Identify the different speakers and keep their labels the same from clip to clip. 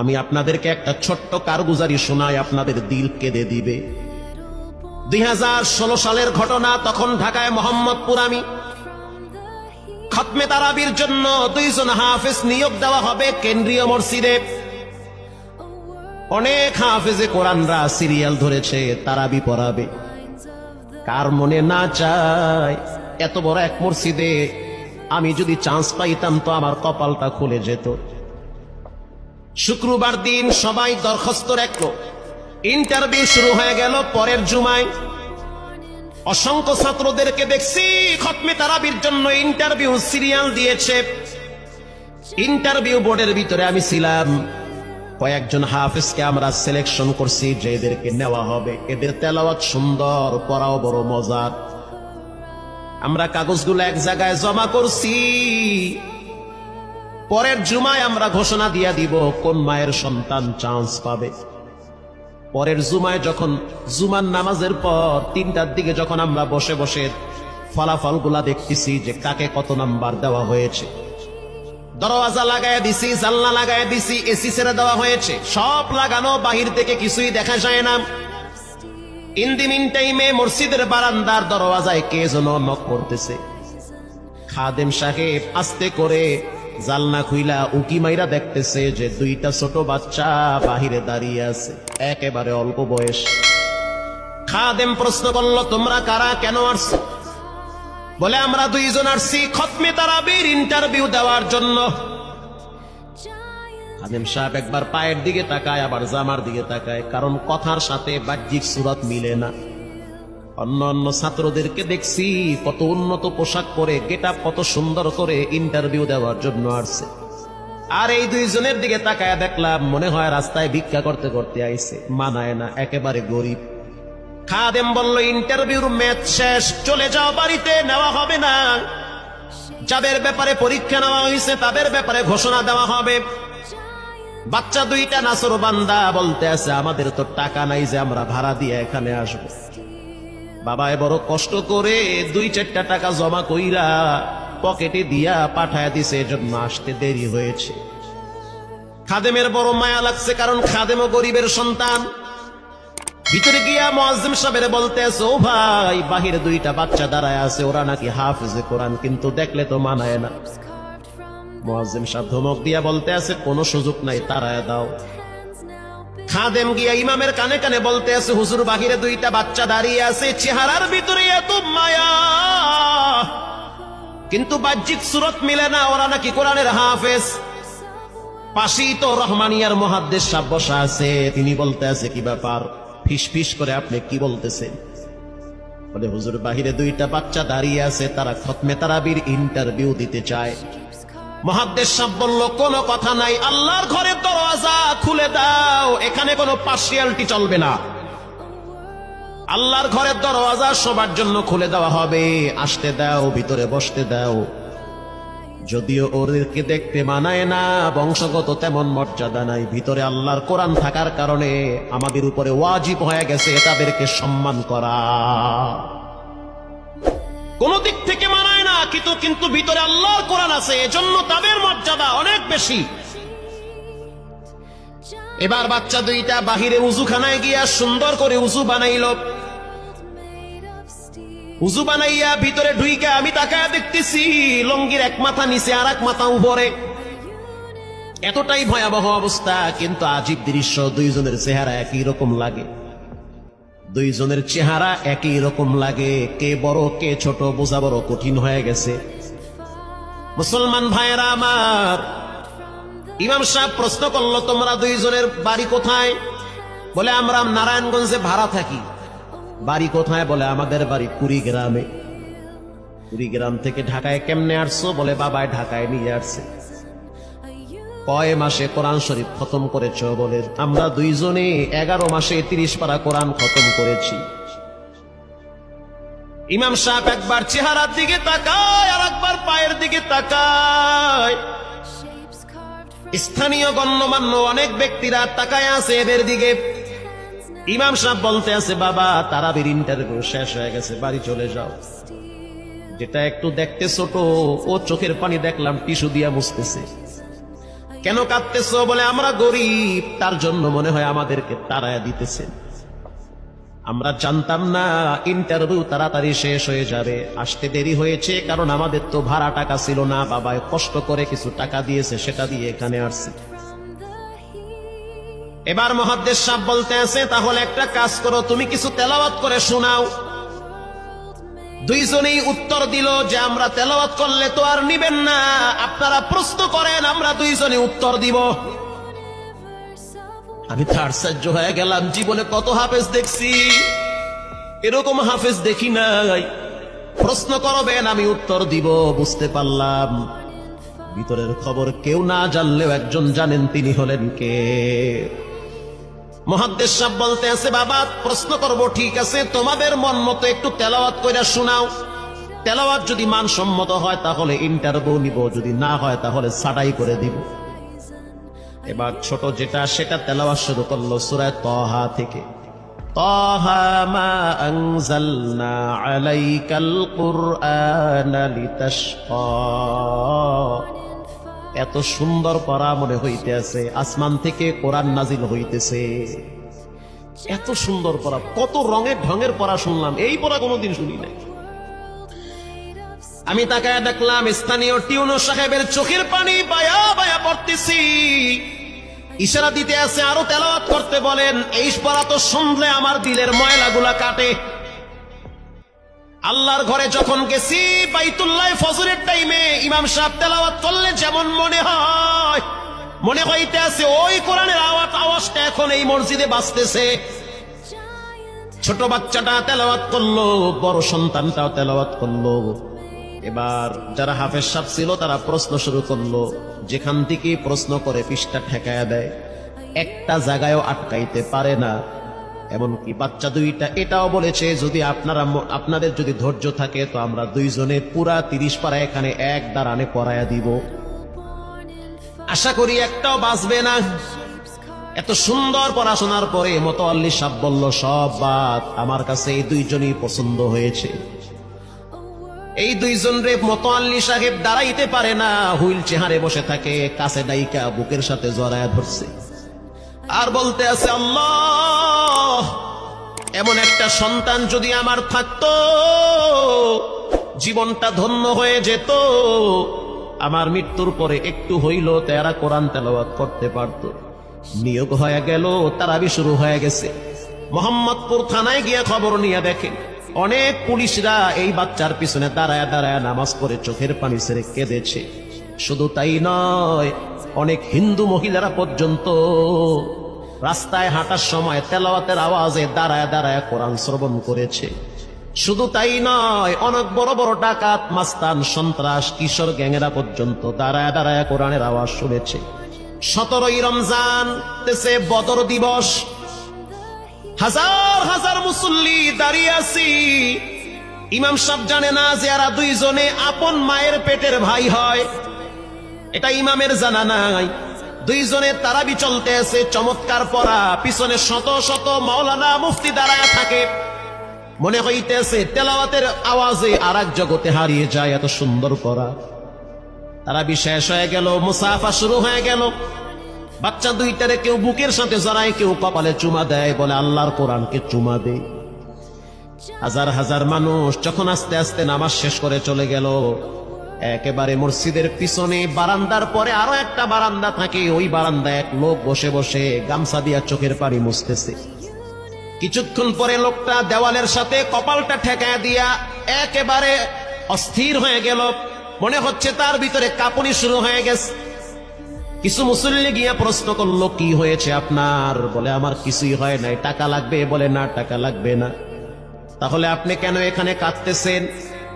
Speaker 1: আমি আপনাদেরকে একটা ছোট্ট কারগুজারি শোনাই, আপনাদের দিল কেঁদে দিবে। 2016 সালের ঘটনা। তখন ঢাকায় মোহাম্মদপুর আমি খতমে তারাবির জন্য 2 জন হাফেজ নিয়োগ দেওয়া হবে কেন্দ্রীয় মসজিদে। অনেক হাফেজে কোরআনরা সিরিয়াল ধরেছে তারাবি পড়াবে। কার মনে না চায় এত বড় এক মসজিদে আমি যদি চান্স পাইতাম তো আমার কপালটা খুলে যেত। শুক্রবার দিন সবাই দরখাস্ত রাখলো, ইন্টারভিউ শুরু হয়ে গেল। পরের জুমায় অসংখ্য ছাত্রদেরকে দেখছি খতমে তারাবির জন্য ইন্টারভিউ সিরিয়াল দিয়েছে। ইন্টারভিউ বোর্ডের ভিতরে আমি ছিলাম। কয়েকজন হাফেজকে আমরা সিলেকশন করছি যে এদেরকে নেওয়া হবে। এদের তেলাওয়াত সুন্দর, পড়াও বড় মজার। আমরা কাগজগুলো এক জায়গায় জমা করছি। পরের জুমায় আমরা ঘোষণা দিয়ে দিব কোন মায়ের সন্তান চান্স পাবে। পরের জুমায় যখন জুমার নামাজের পর 3টার দিকে যখন আমরা বসে বসে ফলাফলগুলা দেখতেছি যে কাকে কত নাম্বার দেওয়া হয়েছে, দরওয়াজা লাগায় দিছি, জানলা লাগায় দিছি, এসি ছেড়ে দেওয়া হয়েছে, সব লাগানো, বাহির থেকে কিছুই দেখা যায় না। ইন দি মিন টাইমে মসজিদের বারান্দার দরওয়াজায় কে যেন নক করতেছে। খাদেম সাহেব আস্তে করে জালনা খুইলা উকি মাইরা দেখতেছে যে 2টা ছোট বাচ্চা বাহিরে দাঁড়িয়ে আছে, একেবারে অল্প বয়স। খাদেম প্রশ্ন করলো, তোমরা কারা, কেন আসছো? বলে, আমরা 2 জন আসছি খতমে তারাবির ইন্টারভিউ দেওয়ার জন্য। খাদেম সাহেব একবার পায়ের দিকে তাকায়, আবার জামার দিকে তাকায়, কারণ কথার সাথে বাহ্যিক সুরত মিলে না। অন্য অন্য ছাত্রদেরকে দেখছি কত উন্নত পোশাক পরে, গেটআপ কত সুন্দর করে ইন্টারভিউ দেওয়ার জন্য আসছে। আর এই 2 জনের দিকে তাকায় দেখলাম মনে হয় রাস্তায় ভিক্ষা করতে করতে আইছে, মানায় না, একেবারে গরিব। খাদেম বলল, ইন্টারভিউর ম্যাচ শেষ, চলে যাও বাড়িতে, নেওয়া হবে না। যাদের ব্যাপারে পরীক্ষা নেওয়া হয়েছে তাদের ব্যাপারে ঘোষণা দেওয়া হবে। বাচ্চা 2টা নাসর বান্দা বলতে আছে, আমাদের তো টাকা নাই যে আমরা ভাড়া দিয়ে এখানে আসবো। বাবায় বড় কষ্ট করে 2-4টা টাকা জমা কইরা পকেটে দিয়া পাঠায় দিছে, এজন্য আসতে দেরি হয়েছে। খাদেমের বড় মায়া লাগছে, কারণ খাদেমও গরিবের সন্তান। ভিতরে গিয়া মুয়াজ্জিম সাহেবের বলতে আছে, ও ভাই, বাহিরে 2টা বাচ্চা দাঁড়ায় আছে, ওরা নাকি হাফেজে কোরআন, কিন্তু দেখলে তো মানায় না। মুয়াজ্জিম সাহেব ধমক দিয়া বলতে আছে, কোনো সুযোগ নাই, তাড়ায় দাও। খাদেম গিয়া ইমামের কানে কানে বলতে আছে, হুজুর, বাহিরে 2টা বাচ্চা দাঁড়িয়ে আছে, চেহারার ভিতরে এত মায়া, কিন্তু বাহ্যিক সুরত মিলে না, ওরা নাকি কোরআনের হাফেজ। পাশেই তো রহমানিয়ার মুহাদ্দিস সাহেব বসা আছে, তিনি বলতে আছে, কি ব্যাপার, ফিস ফিস করে আপনি কি বলতেছেন? বলে, হুজুর, বাহিরে 2টা বাচ্চা দাঁড়িয়ে আছে, তারা খতমে তারাবির ইন্টারভিউ দিতে চায়। মুহাদ্দিস সাহেব বলল, কোনো কথা নাই, আল্লাহর ঘরের দরওয়াজা খুলে দাও, এখানে কোনো পার্সিয়ালিটি চলবে না। আল্লাহর ঘরের দরওয়াজা সবার জন্য খুলে দেওয়া হবে, আসতে দাও, ভিতরে বসতে দাও। যদিও ওদেরকে দেখতে মানায় না, বংশগত তেমন মর্যাদা নাই, ভিতরে আল্লাহর কোরআন থাকার কারণে আমাদের উপরে ওয়াজিব হয়ে গেছে তাদেরকে সম্মান করা। কোন দিক থেকে মানায় না, কিন্তু ভিতরে আল্লাহর কোরআন আছে, এজন্য তাদের মর্যাদা অনেক বেশি। এবার বাচ্চা 2টা বাহিরে উজুখানায় গিয়া সুন্দর করে উজু বানাইল। উজু বানাইয়া ভিতরে ঢুইকা আমি তাকায় দেখতেছি লঙ্গির এক মাথা নিচে আর এক মাথা উপরে, এতটাই ভয়াবহ অবস্থা। কিন্তু আজীব দৃশ্য, 2 জনের চেহারা একই রকম লাগে। 2 জনের চেহারা একই রকম লাগে, কে বড় কে ছোট বোঝা বড় কঠিন হয়ে গেছে। মুসলমান ভাইয়েরা আমার, ইমাম সাহেব প্রশ্ন করলো, তোমরা 2 জনের বাড়ি কোথায়? বলে, আমরা নারায়ণগঞ্জে ভাড়া থাকি। বাড়ি কোথায়? বলে, আমাদের বাড়ি কুড়িগ্রামে। কুড়িগ্রাম থেকে ঢাকায় কেমনে আসছো? বলে, বাবায় ঢাকায় নিয়ে আসছে। কয় মাসে কোরআন শরীফ খতম করেছ? বলে, আমরা 2 জনে 11 মাসে 30 পারা কোরআন খতম করেছি। ইমাম সাহেব একবার চেহারার দিকে তাকায়, আর একবার পায়ের দিকে তাকায়। স্থানীয় গণ্যমান্য অনেক ব্যক্তিরা তাকায় আছে এদের দিকে। ইমাম সাহেব বলতে আছে, বাবা, তারাবির ইন্টারভিউ শেষ হয়ে গেছে, বাড়ি চলে যাও। যেটা একটু দেখতে ছোট, ও চোখের পানি দেখলাম টিস্যু দিয়া মুছতেছে। কেন কাঁদতেছো? বলে আমরা গরিব, তার জন্য মনে হয় আমাদেরকে তাড়ায়া দিতেছেন। আমরা জানতাম না ইন্টারভিউ তাড়াতাড়ি শেষ হয়ে যাবে, আসতে দেরি হয়েছে কারণ আমাদের তো ভাড়া টাকা ছিল না, বাবায় কষ্ট করে কিছু টাকা দিয়েছে, সেটা দিয়ে এখানে আসছি। এবার মুহাদ্দিস সাহেব বলতে আছে, তাহলে একটা কাজ করো, তুমি কিছু তেলাওয়াত করে শোনাও। দুইজনেই উত্তর দিল যে আমরা তেলাওয়াত করলে তো আর নিবেন না, আপনারা প্রশ্ন করেন, আমরা দুইজনে উত্তর দিব। আমি তো আশ্চর্য হয়ে গেলাম, জীবনে কত হাফেজ দেখছি, এরকম হাফেজ দেখি নাই। প্রশ্ন করবেন, আমি উত্তর দিব। বুঝতে পারলাম ভিতরের খবর কেউ না জানলেও একজন জানেন, তিনি হলেন কে? মুহাদ্দিস সাহেব বলতে আছে, বাবা প্রশ্ন করব ঠিক আছে, তোমাদের মন মতো একটু তেলাওয়াত কইরা শোনাও। তেলাওয়াত যদি মানসম্মত হয় তাহলে ইন্টারভিউ নিব, যদি না হয় তাহলে ছাঁটাই করে দিব। এবার ছোট যেটা সেটা তেলাওয়াত শুরু করলো সূরা তাহা থেকে। তাহা মা আনজালনা আলাইকাল কুরআনা লিতাশকা। এত সুন্দর পড়া মনে হইতে আছে, আসমান থেকে কোরআন নাজিল হইতেছে। এত সুন্দর পড়া, কত রঙের ঢঙের পড়া শুনলাম, এই পড়া কোনোদিন শুনি নাই। আমি তাকায় দেখলাম স্থানীয় টিউনো সাহেবের চোখের পানি বায়া বায়া পড়তেছি, ইশারা দিতে আছে আরো তেলাওয়াত করতে বলেন। এই পড়া তো শুনলে আমার দিলের ময়লাগুলা কাটে। আল্লাহর ঘরে যখন গেছি বাইতুল্লাহ ফজরের টাইমে ইমাম সাহেব তেলাওয়াত করলে যেমন মনে হয়, মনে হইতে আছে ওই কোরআনের আওয়াজটা এখন এই মসজিদে বাজতেছে। ছোট বাচ্চাটা তেলাওয়াত করলো, বড় সন্তানটাও তেলাওয়াত করলো। এবার যারা হাফেজ সাহেব ছিল তারা প্রশ্ন শুরু করলো, যেখান থেকে প্রশ্ন করে পৃষ্ঠা ঠেকায়া দেয়, একটা জায়গায়ও আটকাইতে পারে না। এমনকি বাচ্চা দুইটা এটাও বলেছে, যদি আপনাদের যদি ধৈর্য থাকে তো আমরা দুইজনে পুরা 30 পারা এখানে এক দাঁড়ানে পড়ায়া দিব, আশা করি একটাও বাঁচবে না। এত সুন্দর পড়াশোনার পরে মোতাওয়াল্লি সাহেব বলল, সব বাদ, আমার কাছে এই দুইজনই পছন্দ হয়েছে। এই দুইজন রে মোতাওয়াল্লি সাহেব দাঁড়াইতে পারে না, হুইল চেয়ারে বসে থাকে, কাছে ডাইকা বুকের সাথে জড়ায়া ধরছে আর বলতে আছে, আল্লাহ এমন একটা সন্তান যদি আমার থাকতো, জীবনটা ধন্য হয়ে যেত। আমার মৃত্যুর পরে একটু হইল তারা কোরআন তেলাওয়াত করতে পারত। নিয়োগ হয়ে গেল, তারাবি শুরু হয়ে গেছে। মোহাম্মদপুর থানায় গিয়ে খবর নিয়ে দেখেন অনেক পুলিশরা এই বাচ্চার পিছনে দাঁড়ায় দাঁড়ায় নামাজ পড়ে চোখের পানি ছেড়ে কেঁদেছে। শুধু তাই নয়, অনেক হিন্দু মহিলারা পর্যন্ত রাস্তায় হাঁটার সময় তেলাওয়াতের আওয়াজে দাঁড়ায় দাঁড়ায় কোরআন শ্রবণ করেছে। শুধু তাই নয়, অনেক বড় বড় ডাকাত, মাস্তান, সন্ত্রাস, কিশোর গ্যাংয়েরা পর্যন্ত দাঁড়ায় দাঁড়ায় কোরআনের আওয়াজ শুনেছে। 17ই রমজান তেছে বদর দিবস, হাজার হাজার মুসল্লি দাঁড়িয়ে আছি। ইমাম সাহেব জানে না যে এরা দুইজনে আপন মায়ের পেটের ভাই হয়, এটা ইমামের জানা নাই। দুইজনে তারাবি চলতে আছে, চমৎকার পড়া, পিছনে শত শত মাওলানা মুফতি দাঁড়ায় থাকে। মনে হইতেছে তেলাওয়াতের আওয়াজে আর এক জগতে হারিয়ে যায়, এত সুন্দর পড়া। তারাবি শেষ হয়ে গেল, মুসাফা শুরু হয়ে গেল। বাচ্চা দুইটারে কেউ বুকের সাথে জড়ায়, কেউ কপালে চুমা দেয়, বলে আল্লাহর কোরআনকে চুমা দে। হাজার হাজার মানুষ যখন আস্তে আস্তে নামাজ শেষ করে চলে গেল, একেবারে মসজিদের পিছনে বারান্দার পরে আরো একটা বারান্দা থাকে, ওই বারান্দায় এক লোক বসে বসে গামছা দিয়া চোখের পানি মুছতেছে। কিছুক্ষণ পরে লোকটা দেওয়ালের সাথে কপালটা ঠেকায় দিয়া একেবারে অস্থির হয়ে গেল, মনে হচ্ছে তার ভিতরে কাঁপুনি শুরু হয়ে গেছে। কিছু মুসল্লি গিয়া প্রশ্ন করলো, কি হয়েছে আপনার? বলে আমার কিছুই হয় নাই। টাকা লাগবে? বলে না, টাকা লাগবে না। তাহলে আপনি কেন এখানে কাঁদতেছেন?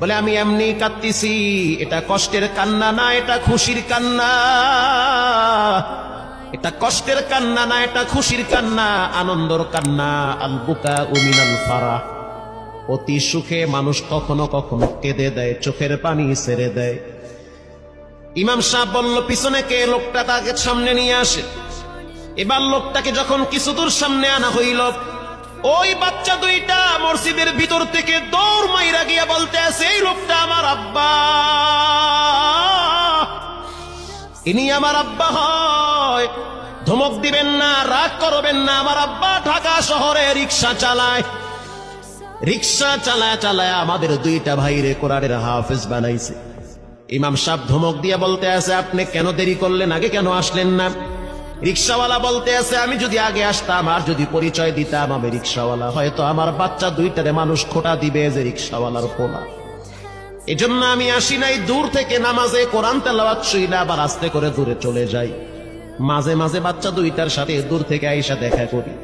Speaker 1: বলে আমি এমনি কাঁদতেছি, এটা কষ্টের কান্না না, এটা খুশির কান্না। এটা কষ্টের কান্না না, এটা খুশির কান্না, আনন্দর কান্না। আল বুকা মিনাল ফারাহ, অতি সুখে মানুষ কখনো কখনো কেঁদে দেয়, চোখের পানি ছেড়ে দেয়। ইমাম সাহেব বলল, পিছনে কে? লোকটা তাকে সামনে নিয়ে আসে। এবার লোকটাকে যখন কিছু দূর সামনে আনা হইল, ওই বাচ্চা দুইটা মসজিদের ভিতর থেকে দৌড় মাইরা গিয়া বলতে আছে, এই লোকটা আমার আব্বা। ইনি আমার আব্বা হয়। ধমক দিবেন না, রাগ করবেন না। আমার আব্বা ঢাকা শহরে রিক্সা চালায়। রিক্সা চালায় চালায় আমাদের দুইটা ভাইরে কোরআনের হাফেজ বানাইছে। ইমাম সাহেব ধমক দিয়ে বলতে আছে, আপনি কেন দেরি করলেন, আগে কেন আসলেন না? রিক্সাওয়ালা বলতে আছে, আমি যদি আগে আসতাম আর যদি পরিচয় দিতাম আমি রিক্সাওয়ালা, হয়তো আমার বাচ্চা দুইটারে মানুষ খোটা দিবে যে রিক্সাওয়ালার পোলা। এজন্য আমি আসি নাই, দূর থেকে নামাজে কোরআন তেলাওয়াত শুইলা আবার আস্তে করে দূরে চলে যাই। মাঝে মাঝে বাচ্চা দুইটার সাথে দূর থেকে আইসা দেখা করি।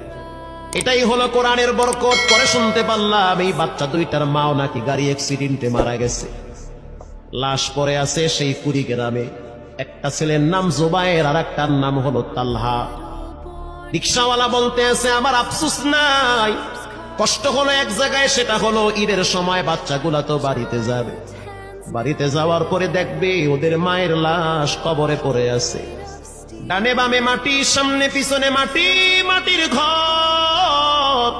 Speaker 1: এটাই হলো কোরআনের বরকত। পরে শুনতে পারলাম এই বাচ্চা দুইটার মাও নাকি গাড়ি অ্যাক্সিডেন্টে মারা গেছে। লাশ পরে আছে সেই কুড়িগ্রামে। একটা ছেলের নাম জোবায়ের আর একটার নাম হলো তালহা। রিক্সাওয়ালা বলতে আছে, আমার আফসোস নাই, কষ্ট হলো এক জায়গায়, সেটা হলো ঈদের সময় বাচ্চাগুলা তো বাড়িতে যাবে। বাড়িতে যাওয়ার পরে দেখবে ওদের মায়ের লাশ কবরে পড়ে আছে। ডানে বামে মাটি, সামনে পিছনে মাটি, মাটির ঘর,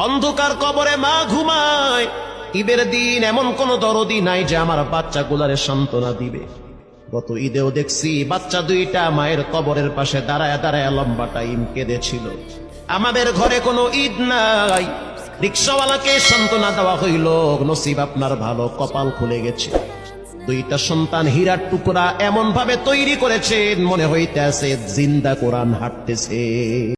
Speaker 1: অন্ধকার কবরে মা ঘুমায়। ঈদের দিন এমন কোন দরদি নাই যে আমার বাচ্চাগুলারে সান্ত্বনা দিবে। গত ঈদেও দেখছি বাচ্চা দুইটা মায়ের কবরের পাশে দাঁড়ায় দাঁড়ায় লম্বা টাইম কেঁদেছিল। আমাদের ঘরে কোনো ঈদ নাই। রিক্সাওয়ালাকে সান্ত্বনা দেওয়া হইল, নসিব আপনার ভালো, কপাল খুলে গেছে। দুইটা সন্তান হীরার টুকরা এমন ভাবে তৈরি করেছেন মনে হইতে আছে জিন্দা কোরআন হাঁটতেছে।